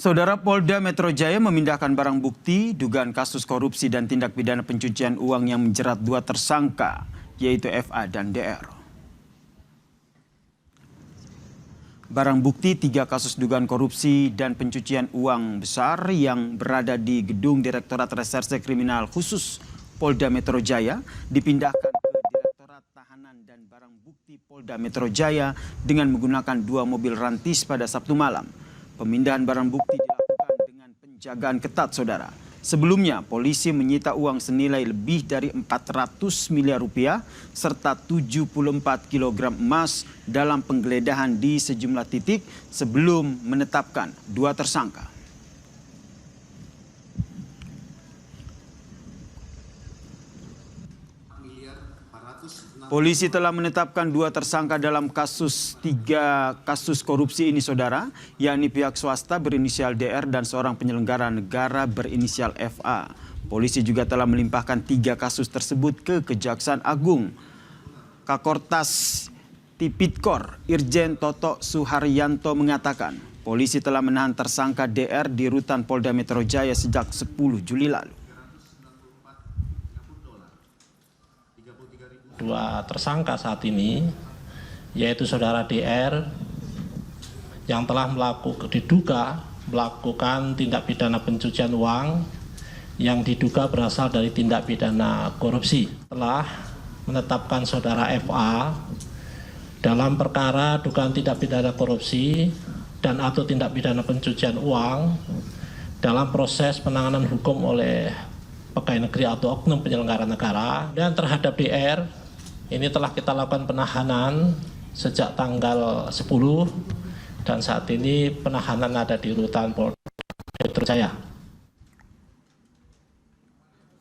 Saudara, Polda Metro Jaya memindahkan barang bukti dugaan kasus korupsi dan tindak pidana pencucian uang yang menjerat dua tersangka, yaitu FA dan DR. Barang bukti 3 kasus dugaan korupsi dan pencucian uang besar yang berada di Gedung Direktorat Reserse Kriminal Khusus Polda Metro Jaya dipindahkan ke Direktorat Tahanan dan Barang Bukti Polda Metro Jaya dengan menggunakan 2 mobil rantis pada Sabtu malam. Pemindahan barang bukti dilakukan dengan penjagaan ketat, saudara. Sebelumnya, polisi menyita uang senilai lebih dari 400 miliar rupiah serta 74 kg emas dalam penggeledahan di sejumlah titik sebelum menetapkan 2 tersangka. Polisi telah menetapkan 2 tersangka dalam 3 kasus korupsi ini, saudara, yakni pihak swasta berinisial DR dan seorang penyelenggara negara berinisial FA. Polisi juga telah melimpahkan 3 kasus tersebut ke Kejaksaan Agung. Kakortas Tipikor Irjen Toto Suharyanto mengatakan, polisi telah menahan tersangka DR di Rutan Polda Metro Jaya sejak 10 Juli lalu. 2 tersangka saat ini, yaitu saudara DR yang telah diduga melakukan tindak pidana pencucian uang yang diduga berasal dari tindak pidana korupsi. Telah menetapkan saudara FA dalam perkara dugaan tindak pidana korupsi dan atau tindak pidana pencucian uang dalam proses penanganan hukum oleh pegawai negeri atau oknum penyelenggara negara. Dan terhadap DR ini telah kita lakukan penahanan sejak tanggal 10 dan saat ini penahanan ada di Rutan Polda Metro Jaya.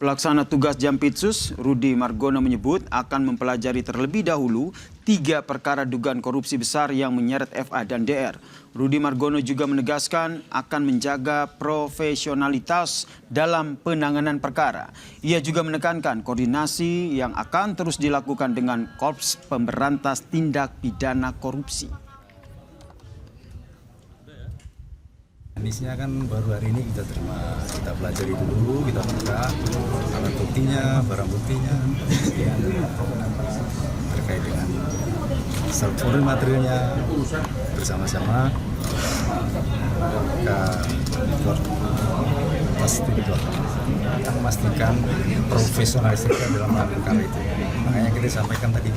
Pelaksana tugas Jampitsus Rudi Margono menyebut akan mempelajari terlebih dahulu 3 perkara dugaan korupsi besar yang menyeret FA dan DR. Rudi Margono juga menegaskan akan menjaga profesionalitas dalam penanganan perkara. Ia juga menekankan koordinasi yang akan terus dilakukan dengan Korps Pemberantas Tindak Pidana Korupsi. Anisnya kan baru hari ini kita terima, kita pelajari dulu, kita buka alat buktinya, barang buktinya, kemudian terkait dengan struktur materialnya bersama-sama kita akan memastikan profesionalisme dalam perkara itu. Makanya kita sampaikan tadi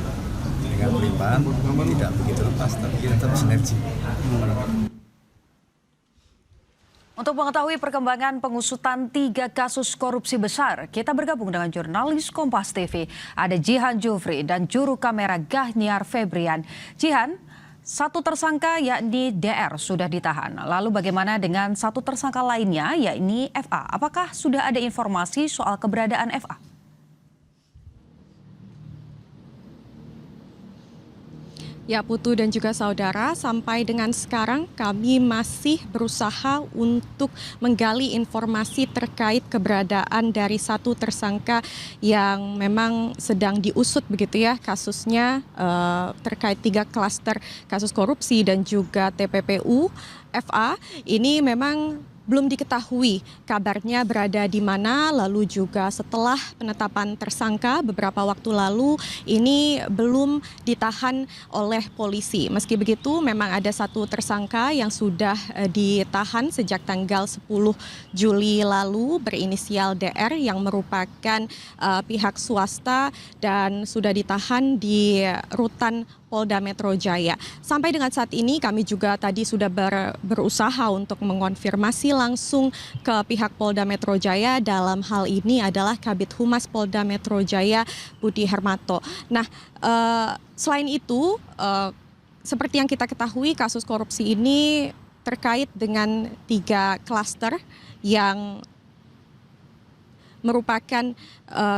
dengan pelimpahan tidak begitu lepas, tapi kita tetap sinergi. Untuk mengetahui perkembangan pengusutan 3 kasus korupsi besar, kita bergabung dengan jurnalis Kompas TV. Ada Jihan Jufri dan juru kamera Gahniar Febrian. Jihan, 1 tersangka yakni DR sudah ditahan. Lalu bagaimana dengan 1 tersangka lainnya yakni FA? Apakah sudah ada informasi soal keberadaan FA? Ya Putu dan juga saudara, sampai dengan sekarang kami masih berusaha untuk menggali informasi terkait keberadaan dari 1 tersangka yang memang sedang diusut begitu ya kasusnya terkait 3 klaster kasus korupsi dan juga TPPU FA. Ini memang belum diketahui kabarnya berada di mana, lalu juga setelah penetapan tersangka beberapa waktu lalu ini belum ditahan oleh polisi. Meski begitu memang ada 1 tersangka yang sudah ditahan sejak tanggal 10 Juli lalu berinisial DR yang merupakan pihak swasta dan sudah ditahan di Rutan Polda Metro Jaya. Sampai dengan saat ini kami juga tadi sudah berusaha untuk mengonfirmasi langsung ke pihak Polda Metro Jaya. Dalam hal ini adalah Kabid Humas Polda Metro Jaya Budi Hermanto. Nah, selain itu seperti yang kita ketahui kasus korupsi ini terkait dengan 3 klaster yang merupakan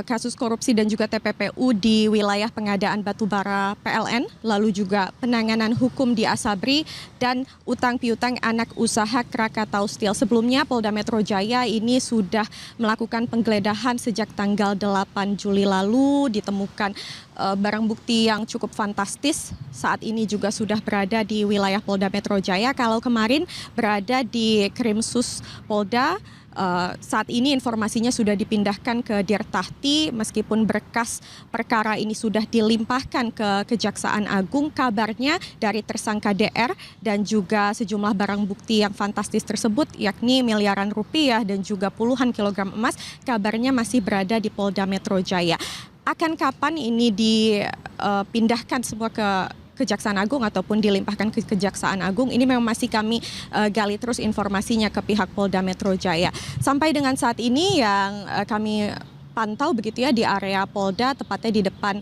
kasus korupsi dan juga TPPU di wilayah pengadaan batubara PLN, lalu juga penanganan hukum di Asabri dan utang piutang anak usaha Krakatau Steel. Sebelumnya Polda Metro Jaya ini sudah melakukan penggeledahan sejak tanggal 8 Juli lalu, ditemukan barang bukti yang cukup fantastis. Saat ini juga sudah berada di wilayah Polda Metro Jaya. Kalau kemarin berada di Krimsus Polda, saat ini informasinya sudah dipindahkan ke Dirtahti, meskipun berkas perkara ini sudah dilimpahkan ke Kejaksaan Agung. Kabarnya dari tersangka DR dan juga sejumlah barang bukti yang fantastis tersebut, yakni miliaran rupiah dan juga puluhan kilogram emas, kabarnya masih berada di Polda Metro Jaya. Akan kapan ini dipindahkan semua ke Kejaksaan Agung ataupun dilimpahkan ke Kejaksaan Agung, ini memang masih kami gali terus informasinya ke pihak Polda Metro Jaya. Sampai dengan saat ini yang kami pantau begitu ya di area Polda, tepatnya di depan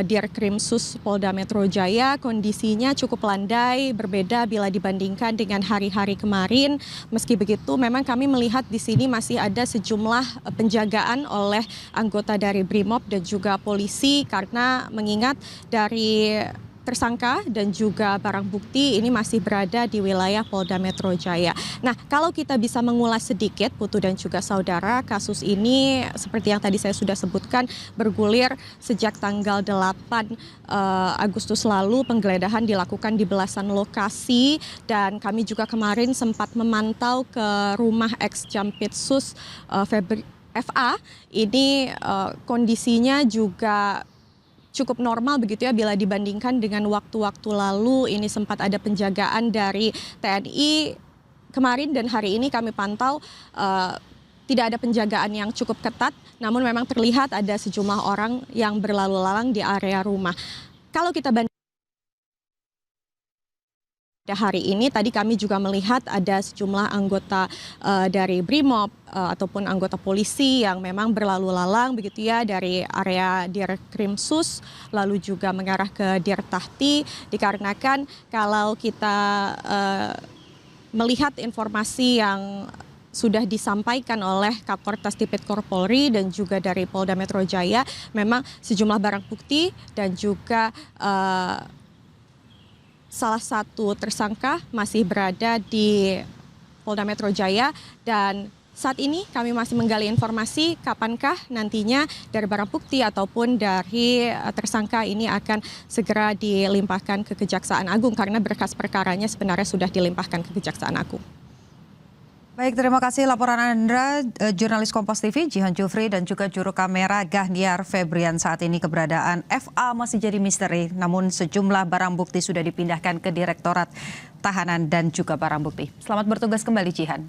Dirkrimsus Polda Metro Jaya, kondisinya cukup landai, berbeda bila dibandingkan dengan hari-hari kemarin. Meski begitu, memang kami melihat di sini masih ada sejumlah penjagaan oleh anggota dari Brimob dan juga polisi, karena mengingat dari tersangka dan juga barang bukti ini masih berada di wilayah Polda Metro Jaya. Nah, kalau kita bisa mengulas sedikit, Putu dan juga saudara, kasus ini seperti yang tadi saya sudah sebutkan bergulir sejak tanggal 8 Agustus lalu. Penggeledahan dilakukan di belasan lokasi dan kami juga kemarin sempat memantau ke rumah ex-Jampitsus FA. Ini kondisinya juga cukup normal begitu ya bila dibandingkan dengan waktu-waktu lalu. Ini sempat ada penjagaan dari TNI kemarin dan hari ini kami pantau tidak ada penjagaan yang cukup ketat, namun memang terlihat ada sejumlah orang yang berlalu lalang di area rumah. Kalau kita bandingkan hari ini, tadi kami juga melihat ada sejumlah anggota dari Brimob ataupun anggota polisi yang memang berlalu lalang begitu ya dari area Dirkrimsus lalu juga mengarah ke Dirtahti, dikarenakan kalau kita melihat informasi yang sudah disampaikan oleh Kapolres Tipikor Polri dan juga dari Polda Metro Jaya, memang sejumlah barang bukti dan juga salah satu tersangka masih berada di Polda Metro Jaya, dan saat ini kami masih menggali informasi kapankah nantinya dari barang bukti ataupun dari tersangka ini akan segera dilimpahkan ke Kejaksaan Agung, karena berkas perkaranya sebenarnya sudah dilimpahkan ke Kejaksaan Agung. Baik, terima kasih laporan Anda, jurnalis Kompas TV Jihan Jufri dan juga juru kamera Gahniar Febrian. Saat ini keberadaan FA masih jadi misteri, namun sejumlah barang bukti sudah dipindahkan ke Direktorat Tahanan dan juga barang bukti. Selamat bertugas kembali, Jihan.